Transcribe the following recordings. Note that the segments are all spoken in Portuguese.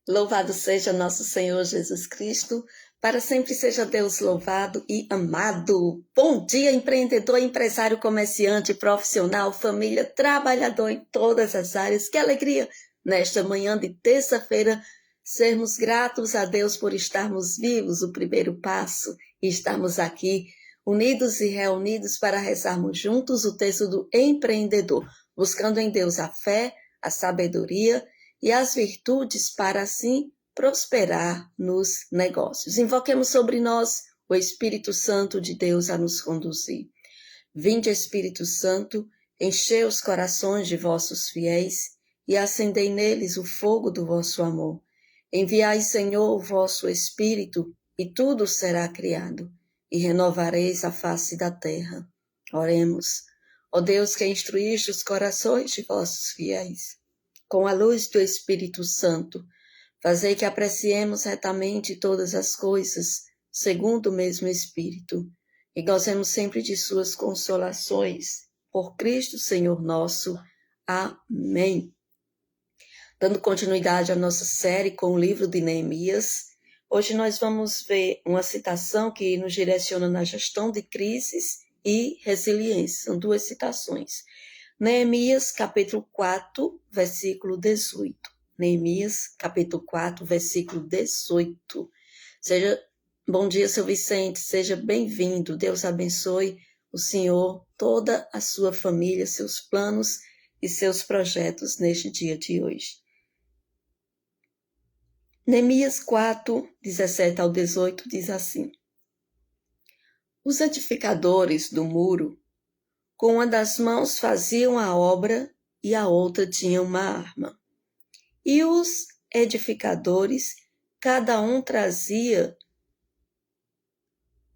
Louvado seja nosso Senhor Jesus Cristo, para sempre seja Deus louvado e amado. Bom dia, empreendedor, empresário, comerciante, profissional, família, trabalhador em todas as áreas. Que alegria nesta manhã de terça-feira sermos gratos a Deus por estarmos vivos, o primeiro passo, e estarmos aqui unidos e reunidos para rezarmos juntos o texto do empreendedor, buscando em Deus a fé, a sabedoria e as virtudes para assim prosperar nos negócios. Invoquemos sobre nós o Espírito Santo de Deus a nos conduzir. Vinde, Espírito Santo, enchei os corações de vossos fiéis e acendei neles o fogo do vosso amor. Enviai, Senhor, o vosso Espírito, e tudo será criado, e renovareis a face da terra. Oremos. Ó Deus, que instruíste os corações de vossos fiéis, com a luz do Espírito Santo, fazei que apreciemos retamente todas as coisas, segundo o mesmo Espírito, e gozemos sempre de suas consolações, por Cristo Senhor nosso. Amém. Dando continuidade à nossa série com o livro de Neemias, hoje nós vamos ver uma citação que nos direciona na gestão de crises e resiliência. São duas citações. Neemias, capítulo 4, versículo 18. Neemias, capítulo 4, versículo 18. Bom dia, seu Vicente, seja bem-vindo. Deus abençoe o senhor, toda a sua família, seus planos e seus projetos neste dia de hoje. Neemias 4, 17 ao 18 diz assim: Os edificadores do muro com uma das mãos faziam a obra e a outra tinha uma arma. E os edificadores, cada um trazia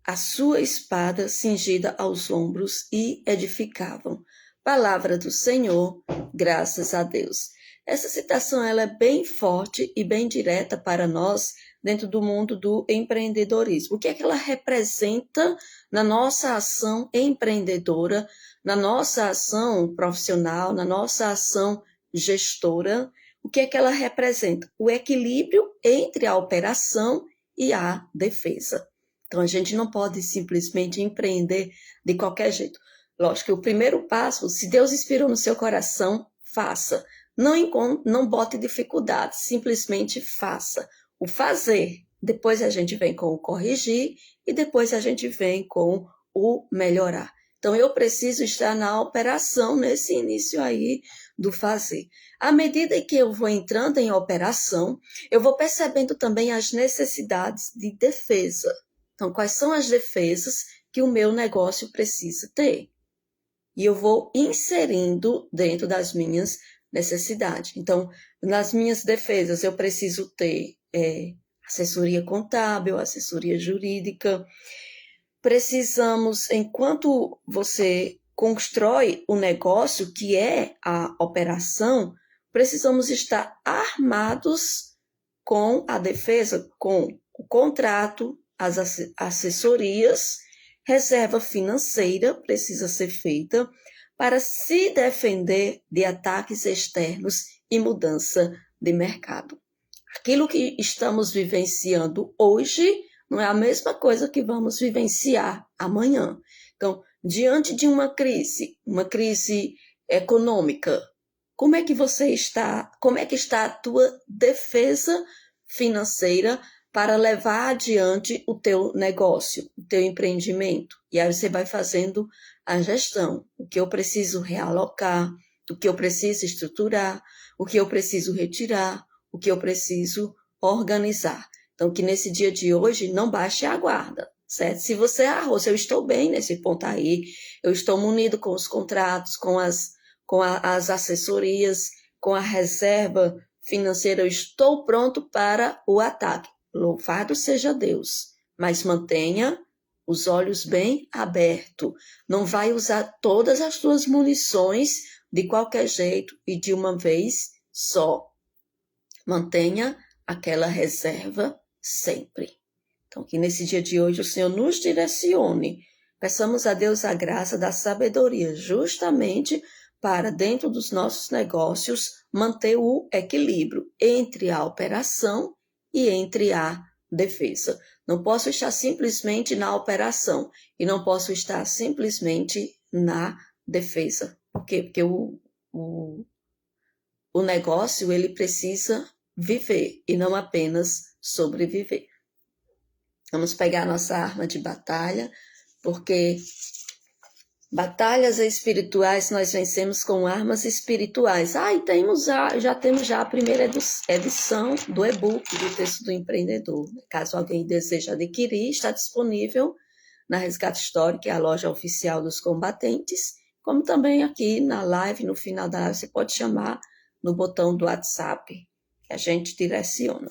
a sua espada cingida aos ombros e edificavam. Palavra do Senhor, graças a Deus. Essa citação ela é bem forte e bem direta para nós dentro do mundo do empreendedorismo. O que é que ela representa na nossa ação empreendedora, na nossa ação profissional, na nossa ação gestora? O que é que ela representa? O equilíbrio entre a operação e a defesa. Então, a gente não pode simplesmente empreender de qualquer jeito. Lógico que o primeiro passo, se Deus inspirou no seu coração, faça. Não bote dificuldades, simplesmente faça. O fazer, depois a gente vem com o corrigir e depois a gente vem com o melhorar. Então, eu preciso estar na operação nesse início aí do fazer. À medida que eu vou entrando em operação, eu vou percebendo também as necessidades de defesa. Então, quais são as defesas que o meu negócio precisa ter? E eu vou inserindo dentro das minhas necessidades. Então, nas minhas defesas, eu preciso ter assessoria contábil, assessoria jurídica. Precisamos, enquanto você constrói o negócio, que é a operação, precisamos estar armados com a defesa, com o contrato, as assessorias, reserva financeira precisa ser feita para se defender de ataques externos e mudança de mercado. Aquilo que estamos vivenciando hoje não é a mesma coisa que vamos vivenciar amanhã. Então, diante de uma crise econômica, como é que você está? Como é que está a tua defesa financeira para levar adiante o teu negócio, o teu empreendimento? E aí você vai fazendo a gestão. O que eu preciso realocar, o que eu preciso estruturar, o que eu preciso retirar, o que eu preciso organizar. Então, que nesse dia de hoje não baixe a guarda, certo? Se você se eu estou bem nesse ponto aí, eu estou munido com os contratos, com as assessorias, com a reserva financeira, eu estou pronto para o ataque. Louvado seja Deus, mas mantenha os olhos bem abertos. Não vai usar todas as suas munições de qualquer jeito e de uma vez só. Mantenha aquela reserva sempre. Então, que nesse dia de hoje o Senhor nos direcione. Peçamos a Deus a graça da sabedoria, justamente para, dentro dos nossos negócios, manter o equilíbrio entre a operação e entre a defesa. Não posso estar simplesmente na operação e não posso estar simplesmente na defesa. Por quê? Porque o negócio ele precisa viver e não apenas sobreviver. Vamos pegar nossa arma de batalha, porque batalhas espirituais nós vencemos com armas espirituais. E já temos a primeira edição do e-book do Texto do Empreendedor. Caso alguém deseje adquirir, está disponível na Resgate Store, que é a loja oficial dos combatentes, como também aqui na live, no final da live, você pode chamar no botão do WhatsApp, que a gente direciona.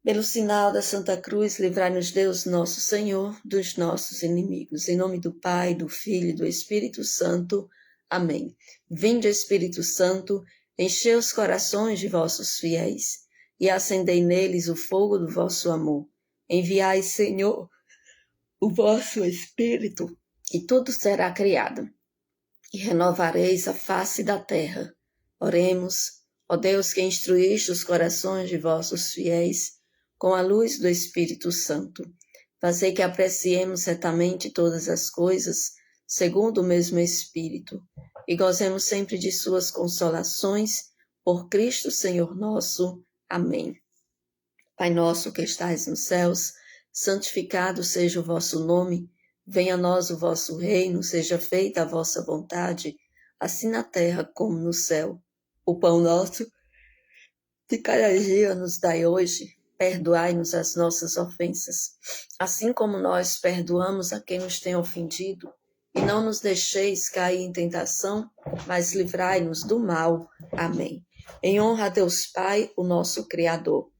Pelo sinal da Santa Cruz, livrai-nos Deus, nosso Senhor, dos nossos inimigos. Em nome do Pai, do Filho e do Espírito Santo. Amém. Vinde, Espírito Santo, enchei os corações de vossos fiéis e acendei neles o fogo do vosso amor. Enviai, Senhor, o vosso Espírito, e tudo será criado, e renovareis a face da terra. Oremos, ó Deus, que instruíste os corações de vossos fiéis com a luz do Espírito Santo. Fazei que apreciemos retamente todas as coisas, segundo o mesmo Espírito, e gozemos sempre de suas consolações, por Cristo Senhor nosso. Amém. Pai nosso que estais nos céus, santificado seja o vosso nome, venha a nós o vosso reino, seja feita a vossa vontade, assim na terra como no céu. O pão nosso de cada dia nos dai hoje. Perdoai-nos as nossas ofensas, assim como nós perdoamos a quem nos tem ofendido, e não nos deixeis cair em tentação, mas livrai-nos do mal. Amém. Em honra a Deus Pai, o nosso Criador.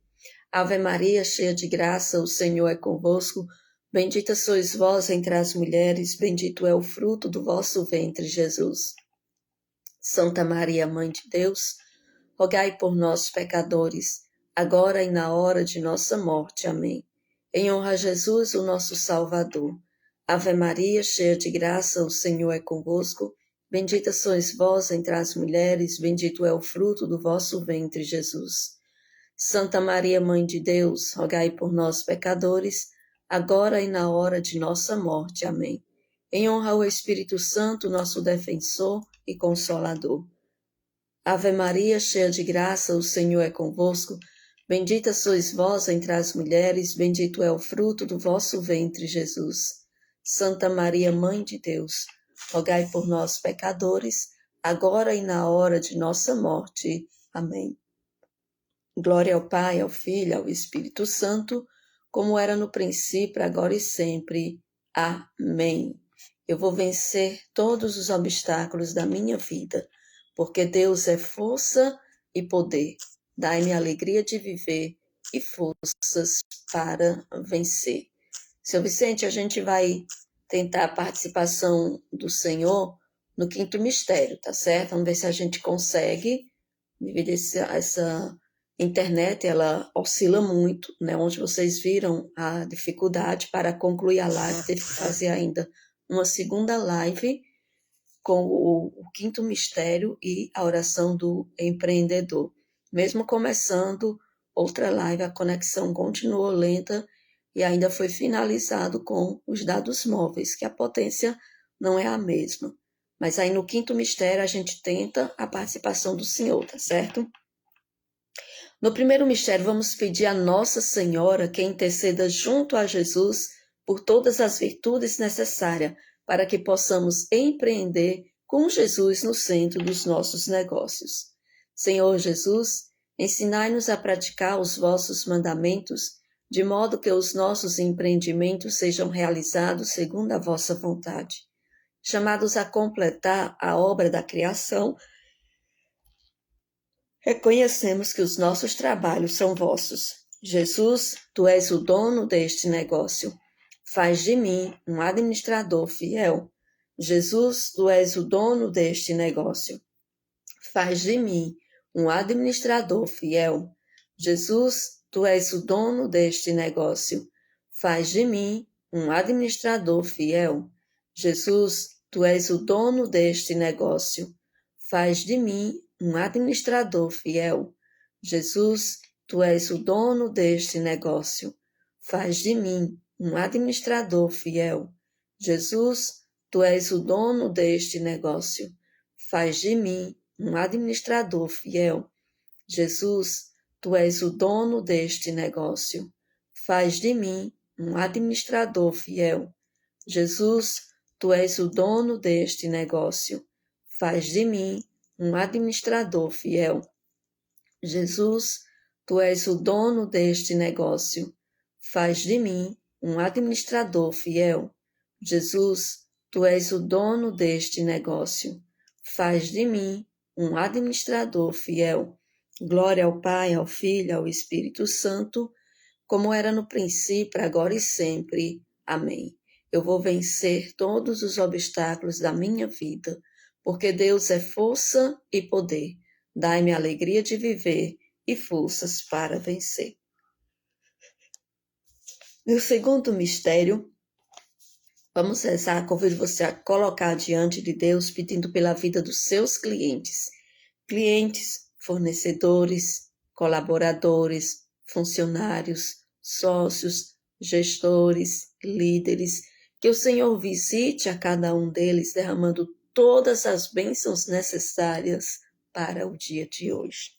Ave Maria, cheia de graça, o Senhor é convosco. Bendita sois vós entre as mulheres, bendito é o fruto do vosso ventre, Jesus. Santa Maria, Mãe de Deus, rogai por nós, pecadores, agora e na hora de nossa morte. Amém. Em honra a Jesus, o nosso Salvador. Ave Maria, cheia de graça, o Senhor é convosco. Bendita sois vós entre as mulheres, bendito é o fruto do vosso ventre, Jesus. Santa Maria, Mãe de Deus, rogai por nós, pecadores, agora e na hora de nossa morte. Amém. Em honra ao Espírito Santo, nosso defensor e consolador. Ave Maria, cheia de graça, o Senhor é convosco. Bendita sois vós entre as mulheres, bendito é o fruto do vosso ventre, Jesus. Santa Maria, Mãe de Deus, rogai por nós, pecadores, agora e na hora de nossa morte. Amém. Glória ao Pai, ao Filho e ao Espírito Santo, como era no princípio, agora e sempre. Amém. Eu vou vencer todos os obstáculos da minha vida, porque Deus é força e poder. Dai-me a alegria de viver e forças para vencer. Seu Vicente, a gente vai tentar a participação do Senhor no quinto mistério, tá certo? Vamos ver se a gente consegue, devido a essa internet, ela oscila muito, né? Onde vocês viram a dificuldade para concluir a live, teve que fazer ainda uma segunda live com o quinto mistério e a oração do empreendedor. Mesmo começando outra live, a conexão continuou lenta e ainda foi finalizado com os dados móveis, que a potência não é a mesma. Mas aí no quinto mistério a gente tenta a participação do Senhor, tá certo? No primeiro mistério vamos pedir a Nossa Senhora que interceda junto a Jesus por todas as virtudes necessárias para que possamos empreender com Jesus no centro dos nossos negócios. Senhor Jesus, ensinai-nos a praticar os vossos mandamentos, de modo que os nossos empreendimentos sejam realizados segundo a vossa vontade. Chamados a completar a obra da criação, reconhecemos que os nossos trabalhos são vossos. Jesus, tu és o dono deste negócio. Faz de mim um administrador fiel. Jesus, tu és o dono deste negócio. Faz de mim um administrador fiel. Jesus, tu és o dono deste negócio. Faz de mim um administrador fiel. Jesus, tu és o dono deste negócio. Faz de mim um administrador fiel. Jesus, tu és o dono deste negócio. Faz de mim um administrador fiel. Jesus, tu és o dono deste negócio. Faz de mim um administrador fiel. Jesus, tu és o dono deste negócio. Faz de mim um administrador fiel. Jesus, tu és o dono deste negócio. Faz de mim um administrador fiel. Jesus, tu és o dono deste negócio. Faz de mim um administrador fiel. Jesus, tu és o dono deste negócio. Faz de mim um administrador fiel. Glória ao Pai, ao Filho, ao Espírito Santo, como era no princípio, agora e sempre. Amém. Eu vou vencer todos os obstáculos da minha vida, porque Deus é força e poder. Dai-me a alegria de viver e forças para vencer. No segundo mistério, vamos rezar, convido você a colocar diante de Deus, pedindo pela vida dos seus clientes. Clientes, fornecedores, colaboradores, funcionários, sócios, gestores, líderes, que o Senhor visite a cada um deles, derramando todas as bênçãos necessárias para o dia de hoje.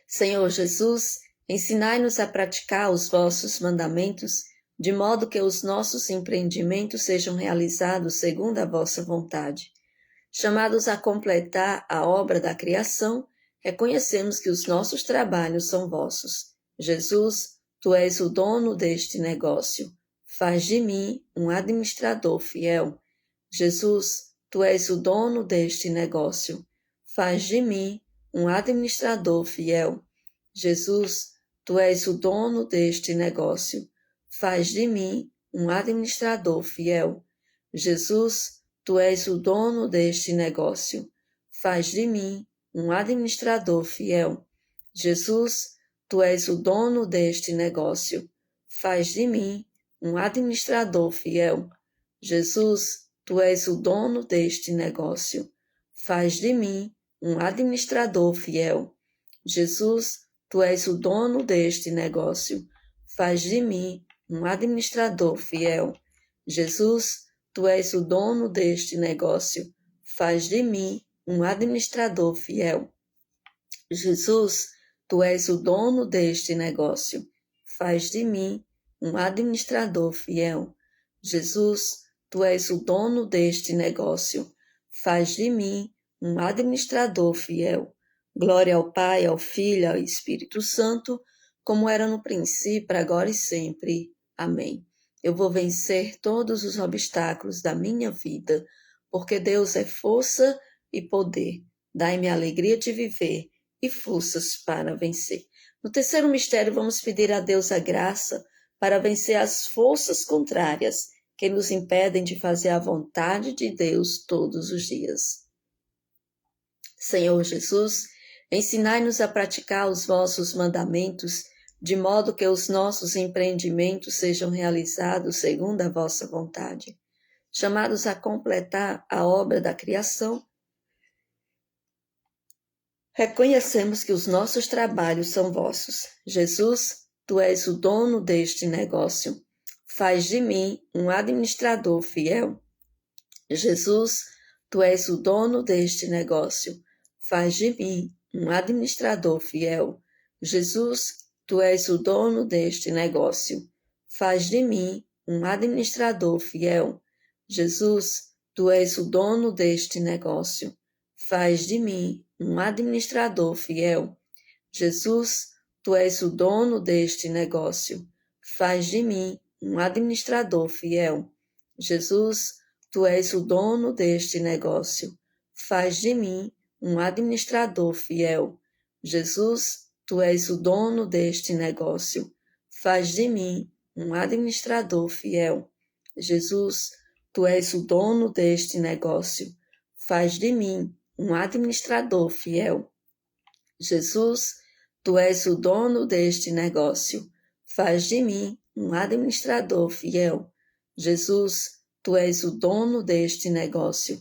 Senhor Jesus, ensinai-nos a praticar os vossos mandamentos, de modo que os nossos empreendimentos sejam realizados segundo a vossa vontade. Chamados a completar a obra da criação, reconhecemos que os nossos trabalhos são vossos. Jesus, tu és o dono deste negócio. Faz de mim um administrador fiel. Jesus, tu és o dono deste negócio. Faz de mim um administrador fiel. Jesus, tu és o dono deste negócio. Faz de mim um administrador fiel. Jesus, tu és o dono deste negócio. Faz de mim um administrador fiel. Jesus, tu és o dono deste negócio. Faz de mim um administrador fiel. Jesus, tu és o dono deste negócio. Faz de mim um administrador fiel. Jesus, tu és o dono deste negócio. Faz de mim um administrador fiel. Jesus, tu és o dono deste negócio. Faz de mim um administrador fiel. Jesus, tu és o dono deste negócio. Faz de mim um administrador fiel. Jesus, tu és o dono deste negócio. Faz de mim um administrador fiel. Glória ao Pai, ao Filho e ao Espírito Santo, como era no princípio, agora e sempre. Amém. Eu vou vencer todos os obstáculos da minha vida, porque Deus é força e poder. Dai-me a alegria de viver e forças para vencer. No terceiro mistério, vamos pedir a Deus a graça para vencer as forças contrárias que nos impedem de fazer a vontade de Deus todos os dias. Senhor Jesus, ensinai-nos a praticar os vossos mandamentos, de modo que os nossos empreendimentos sejam realizados segundo a vossa vontade. Chamados a completar a obra da criação, reconhecemos que os nossos trabalhos são vossos. Jesus, tu és o dono deste negócio. Faz de mim um administrador fiel. Jesus, tu és o dono deste negócio. Faz de mim um administrador fiel. Jesus, tu és o dono deste negócio. Faz de mim um administrador fiel. Jesus, tu és o dono deste negócio. Faz de mim um administrador fiel. Jesus, tu és o dono deste negócio. Faz de mim um administrador fiel. Jesus, tu és o dono deste negócio. Faz de mim um administrador fiel. Jesus, tu és o dono deste negócio. Faz de mim um administrador fiel. Jesus, tu és o dono deste negócio. Faz de mim um administrador fiel. Jesus, tu és o dono deste negócio. Faz de mim um administrador fiel. Jesus, tu és o dono deste negócio.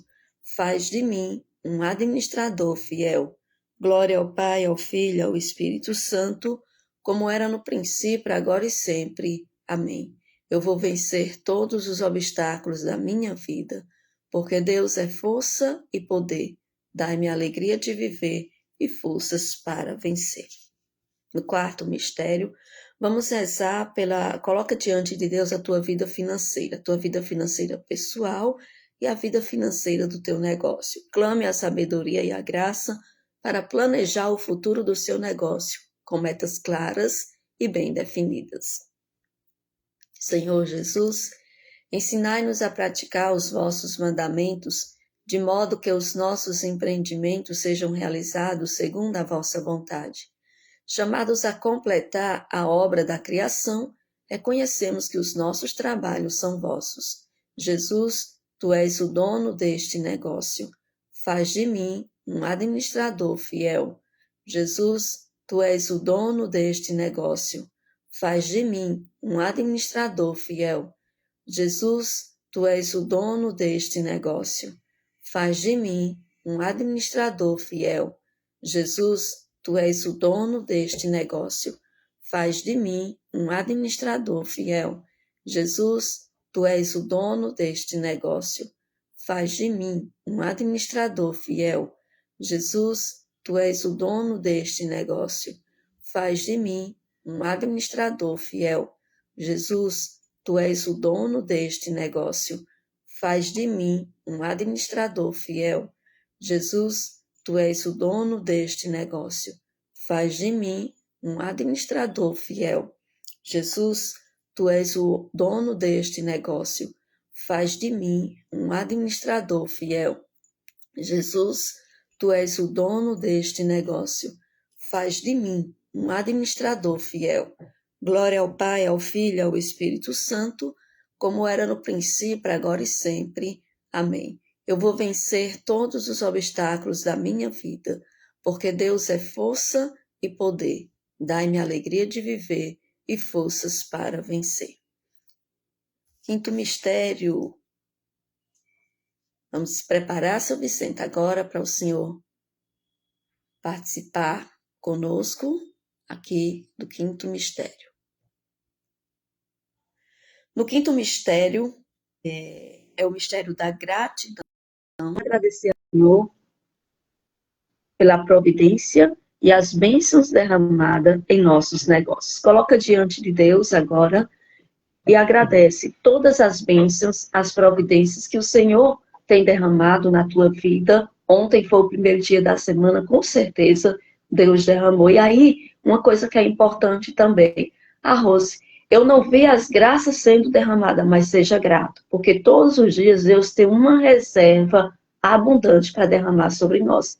Faz de mim um administrador fiel. Glória ao Pai, ao Filho, ao Espírito Santo, como era no princípio, agora e sempre. Amém. Eu vou vencer todos os obstáculos da minha vida, porque Deus é força e poder. Dai-me a alegria de viver e forças para vencer. No quarto mistério, vamos rezar coloca diante de Deus a tua vida financeira pessoal e a vida financeira do teu negócio. Clame a sabedoria e a graça para planejar o futuro do seu negócio, com metas claras e bem definidas. Senhor Jesus, ensinai-nos a praticar os vossos mandamentos, de modo que os nossos empreendimentos sejam realizados segundo a vossa vontade. Chamados a completar a obra da criação, reconhecemos que os nossos trabalhos são vossos. Jesus, tu és o dono deste negócio. Faz de mim um administrador fiel. Jesus, tu és o dono deste negócio. Faz de mim um administrador fiel. Jesus, tu és o dono deste negócio. Faz de mim um administrador fiel. Jesus, tu és o dono deste negócio. Faz de mim um administrador fiel. Jesus, tu és o dono deste negócio. Faz de mim um administrador fiel. Jesus, tu és o dono deste negócio. Faz de mim um administrador fiel. Jesus, tu és o dono deste negócio. Faz de mim um administrador fiel. Jesus, tu és o dono deste negócio. Faz de mim um administrador fiel. Jesus, tu és o dono deste negócio. Faz de mim um administrador fiel. Jesus, tu és o dono deste negócio. Faz de mim um administrador fiel. Glória ao Pai, ao Filho e ao Espírito Santo, como era no princípio, agora e sempre. Amém. Eu vou vencer todos os obstáculos da minha vida, porque Deus é força e poder. Dai-me a alegria de viver e forças para vencer. Quinto mistério. Vamos se preparar, São Vicente, agora para o Senhor participar conosco aqui do quinto mistério. No quinto mistério, é o mistério da gratidão. Agradecer ao Senhor pela providência e as bênçãos derramadas em nossos negócios. Coloca diante de Deus agora e agradece todas as bênçãos, as providências que o Senhor tem derramado na tua vida. Ontem foi o primeiro dia da semana, com certeza Deus derramou. E aí, uma coisa que é importante também, Rose, eu não vi as graças sendo derramadas, mas seja grato, porque todos os dias Deus tem uma reserva abundante para derramar sobre nós.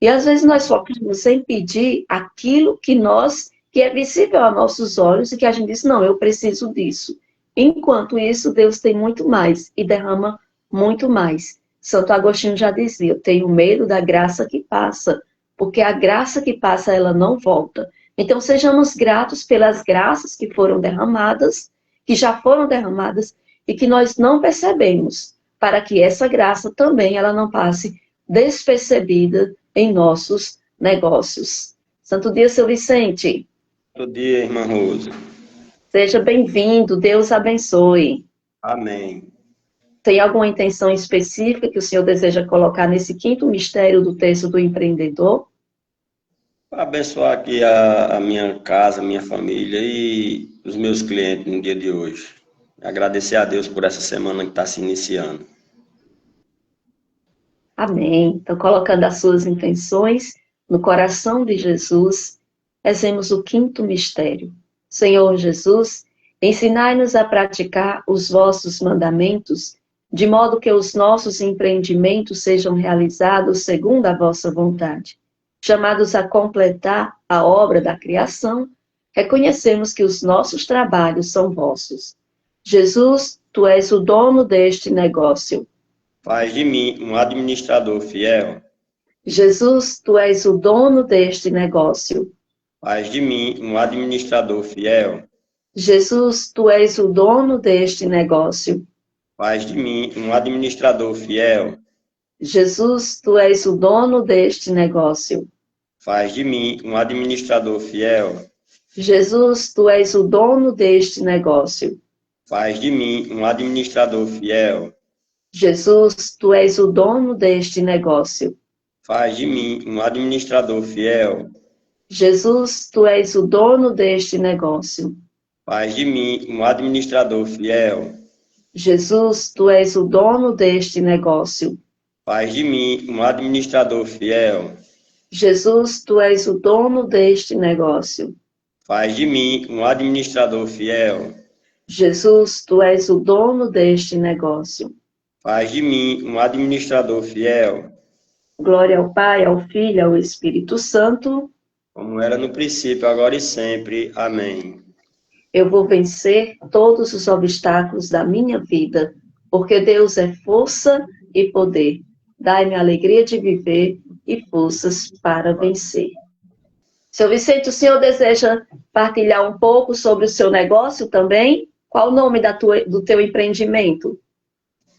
E às vezes nós focamos em pedir aquilo que é visível aos nossos olhos e que a gente diz, não, eu preciso disso. Enquanto isso, Deus tem muito mais e derrama muito mais. Santo Agostinho já dizia, eu tenho medo da graça que passa, porque a graça que passa, ela não volta. Então, sejamos gratos pelas graças que foram derramadas, que já foram derramadas e que nós não percebemos, para que essa graça também ela não passe despercebida em nossos negócios. Santo dia, seu Vicente. Santo dia, irmã Rosa. Seja bem-vindo, Deus abençoe. Amém. Tem alguma intenção específica que o senhor deseja colocar nesse quinto mistério do texto do empreendedor? Para abençoar aqui a minha casa, a minha família e os meus clientes no dia de hoje. Agradecer a Deus por essa semana que está se iniciando. Amém. Então, colocando as suas intenções no coração de Jesus, rezemos o quinto mistério. Senhor Jesus, ensinai-nos a praticar os vossos mandamentos, de modo que os nossos empreendimentos sejam realizados segundo a vossa vontade. Chamados a completar a obra da criação, reconhecemos que os nossos trabalhos são vossos. Jesus, tu és o dono deste negócio. Faz de mim um administrador fiel. Jesus, tu és o dono deste negócio. Faz de mim um administrador fiel. Jesus, tu és o dono deste negócio. Faz de mim um administrador fiel. Jesus, tu és o dono deste negócio. Faz de mim um administrador fiel. Jesus, tu és o dono deste negócio. Faz de mim um administrador fiel. Jesus, tu és o dono deste negócio. Faz de mim um administrador fiel. Jesus, tu és o dono deste negócio. Faz de mim um administrador fiel. Jesus, tu és o dono deste negócio. Faz de mim um administrador fiel. Jesus, tu és o dono deste negócio. Faz de mim um administrador fiel. Jesus, tu és o dono deste negócio. Faz de mim um administrador fiel. Glória ao Pai, ao Filho e ao Espírito Santo. Como era no princípio, agora e sempre. Amém. Eu vou vencer todos os obstáculos da minha vida, porque Deus é força e poder. Dai-me a alegria de viver e forças para vencer. Seu Vicente, o senhor deseja partilhar um pouco sobre o seu negócio também? Qual o nome do teu empreendimento?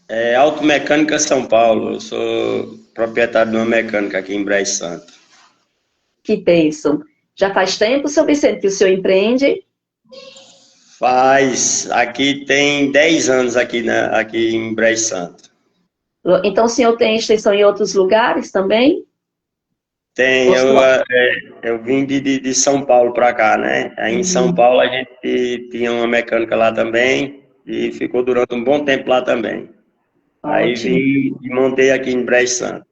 É Automecânica São Paulo. Eu sou proprietário de uma mecânica aqui em Brejo Santo. Que bênção. Já faz tempo, seu Vicente, que o senhor empreende? Faz. Aqui tem 10 anos aqui em Brejo Santo. Então o senhor tem extensão em outros lugares também? Tem. Eu vim de São Paulo para cá, né? Aí em São Paulo a gente tinha uma mecânica lá também e ficou durante um bom tempo lá também. Aí Ótimo. vim e montei aqui em Brejo Santo.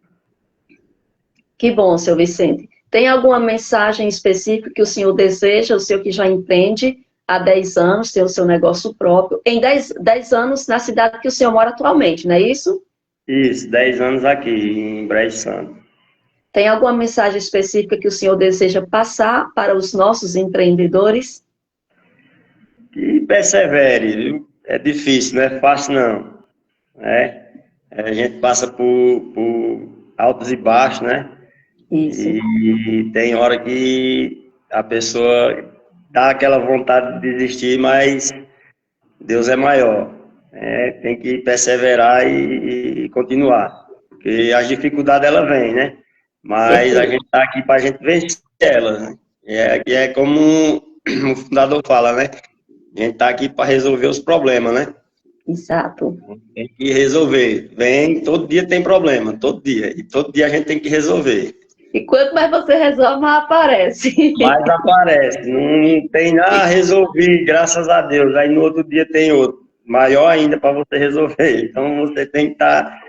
Que bom, seu Vicente. Tem alguma mensagem específica que o senhor deseja, o senhor que já empreende há 10 anos, tem o seu negócio próprio, em 10 anos na cidade que o senhor mora atualmente, não é isso? Isso, 10 anos aqui em Brejo Santo. Tem alguma mensagem específica que o senhor deseja passar para os nossos empreendedores? Que persevere, viu? É difícil, não é fácil não. Né? A gente passa por altos e baixos, né? Isso. E tem hora que a pessoa dá aquela vontade de desistir, mas Deus é maior. Tem que perseverar e continuar. Porque as dificuldades, ela vem, né? Mas a gente está aqui para a gente vencer elas, né? É como o fundador fala, né? A gente está aqui para resolver os problemas, né? Exato. Tem que resolver. Todo dia tem problema, todo dia. E todo dia a gente tem que resolver. E quanto mais você resolve, mais aparece. Mais aparece. Não tem nada, resolvi, graças a Deus. Aí no outro dia tem outro. Maior ainda para você resolver. Então você tem que estar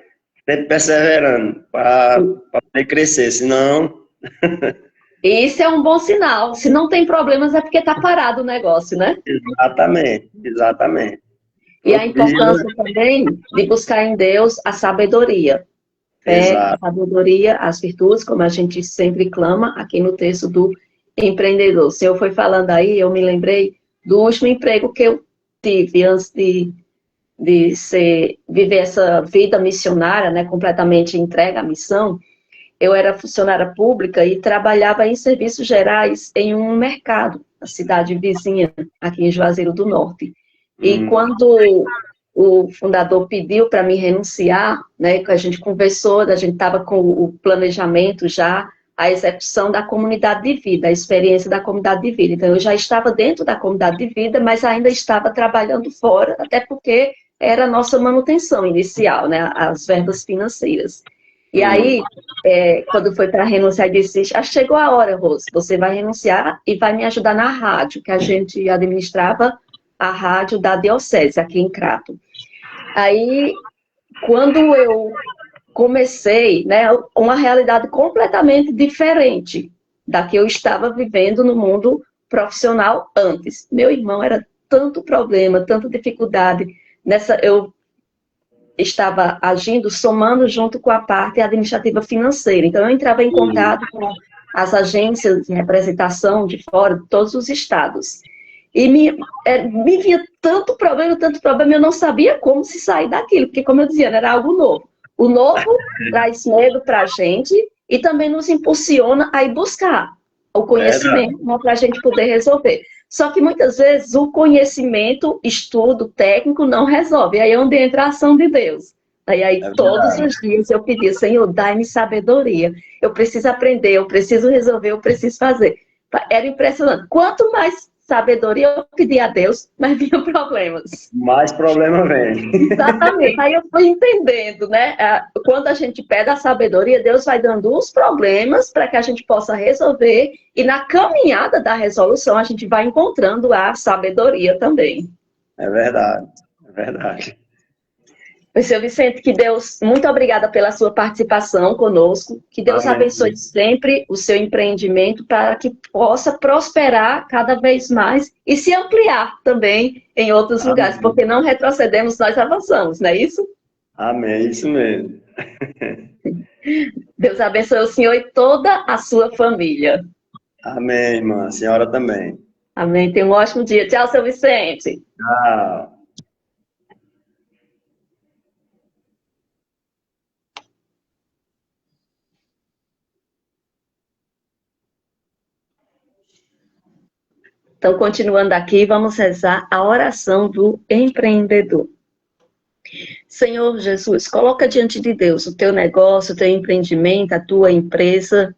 sempre perseverando para poder crescer. Senão. Isso é um bom sinal. Se não tem problemas, é porque está parado o negócio, né? Exatamente, exatamente. E a importância também de buscar em Deus a sabedoria. A sabedoria, as virtudes, como a gente sempre clama aqui no texto do empreendedor. O senhor foi falando aí, eu me lembrei do último emprego que eu tive antes de viver essa vida missionária, né, completamente entregue à missão. Eu era funcionária pública e trabalhava em serviços gerais em um mercado, na cidade vizinha, aqui em Juazeiro do Norte. E quando o fundador pediu para mim renunciar, né, que a gente conversou, a gente estava com o planejamento já, a execução da comunidade de vida, a experiência da comunidade de vida. Então, eu já estava dentro da comunidade de vida, mas ainda estava trabalhando fora, até porque era a nossa manutenção inicial, né, as verbas financeiras. E aí, quando foi para renunciar, ele disse, chegou a hora, Rose, você vai renunciar e vai me ajudar na rádio, que a gente administrava a rádio da Diocese, aqui em Crato. Aí, quando eu comecei, né, uma realidade completamente diferente da que eu estava vivendo no mundo profissional antes. Meu irmão, era tanto problema, tanta dificuldade. Eu estava agindo, somando junto com a parte administrativa financeira. Então, eu entrava em contato com as agências de representação de fora, de todos os estados. E me vinha tanto problema, eu não sabia como se sair daquilo, porque, como eu dizia, era algo novo. O novo traz medo para a gente e também nos impulsiona a ir buscar o conhecimento para a gente poder resolver. Só que muitas vezes o conhecimento, estudo técnico não resolve. Aí é onde entra a ação de Deus. Aí É todos verdade. os dias eu pedia, Senhor, dai-me sabedoria. Eu preciso aprender, eu preciso resolver, eu preciso fazer. Era impressionante. Quanto mais sabedoria eu pedia a Deus, mais vinham problemas. Mais problema vem. Exatamente. Aí eu fui entendendo, né? Quando a gente pede a sabedoria, Deus vai dando os problemas para que a gente possa resolver, e na caminhada da resolução a gente vai encontrando a sabedoria também. É verdade. É verdade. Seu Vicente, que Deus, muito obrigada pela sua participação conosco, que Deus abençoe Amém. sempre o seu empreendimento para que possa prosperar cada vez mais e se ampliar também em outros lugares, porque Amém. não retrocedemos, nós avançamos, não é isso? Amém. Isso mesmo. Deus abençoe o senhor e toda a sua família. Amém, irmã. A senhora também. Amém. Tenha um ótimo dia. Tchau, seu Vicente. Tchau. Então, continuando aqui, vamos rezar a oração do empreendedor. Senhor Jesus, coloca diante de Deus o teu negócio, o teu empreendimento, a tua empresa.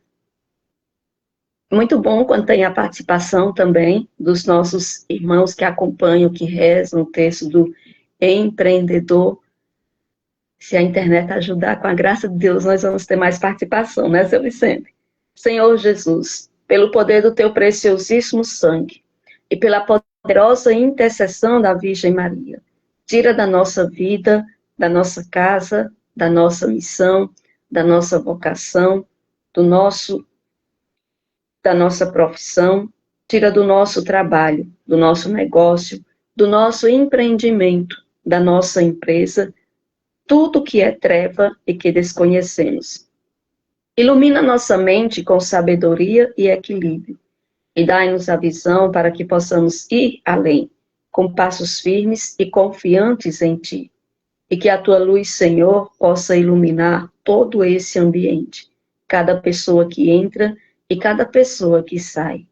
Muito bom quando tem a participação também dos nossos irmãos que acompanham, que rezam o texto do empreendedor. Se a internet ajudar, com a graça de Deus, nós vamos ter mais participação, né, seu Vicente? Senhor Jesus, pelo poder do teu preciosíssimo sangue e pela poderosa intercessão da Virgem Maria, tira da nossa vida, da nossa casa, da nossa missão, da nossa vocação, da nossa profissão, tira do nosso trabalho, do nosso negócio, do nosso empreendimento, da nossa empresa, tudo que é treva e que desconhecemos. Ilumina nossa mente com sabedoria e equilíbrio, e dai-nos a visão para que possamos ir além, com passos firmes e confiantes em Ti, e que a Tua luz, Senhor, possa iluminar todo esse ambiente, cada pessoa que entra e cada pessoa que sai.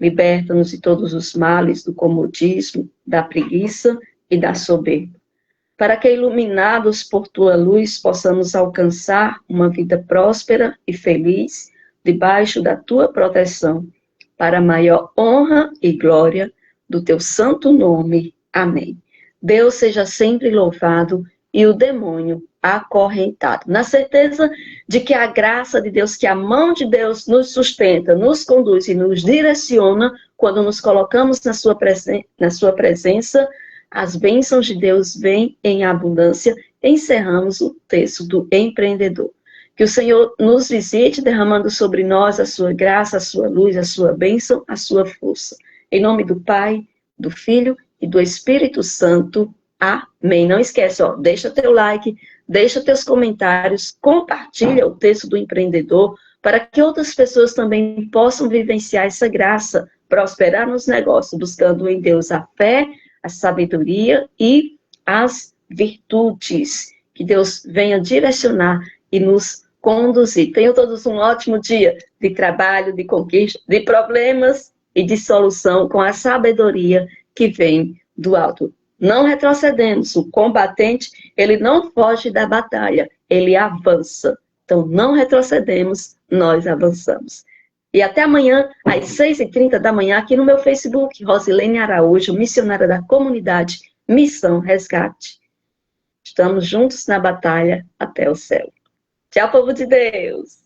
Liberta-nos de todos os males do comodismo, da preguiça e da soberba, para que, iluminados por Tua luz, possamos alcançar uma vida próspera e feliz, debaixo da Tua proteção, para a maior honra e glória do Teu santo nome. Amém. Deus seja sempre louvado e o demônio acorrentado. Na certeza de que a graça de Deus, que a mão de Deus nos sustenta, nos conduz e nos direciona, quando nos colocamos na sua presença, as bênçãos de Deus vêm em abundância. Encerramos o texto do empreendedor. Que o Senhor nos visite, derramando sobre nós a sua graça, a sua luz, a sua bênção, a sua força. Em nome do Pai, do Filho e do Espírito Santo. Amém. Não esquece, deixa teu like, deixa teus comentários, compartilha o texto do empreendedor, para que outras pessoas também possam vivenciar essa graça, prosperar nos negócios, buscando em Deus a fé, a sabedoria e as virtudes. Que Deus venha direcionar e nos conduzir. Tenham todos um ótimo dia de trabalho, de conquista, de problemas e de solução com a sabedoria que vem do alto. Não retrocedemos. O combatente, ele não foge da batalha, ele avança. Então, não retrocedemos, nós avançamos. E até amanhã, às 6h30 da manhã, aqui no meu Facebook, Rosilene Araújo, missionária da comunidade Missão Resgate. Estamos juntos na batalha até o céu. Tchau, povo de Deus!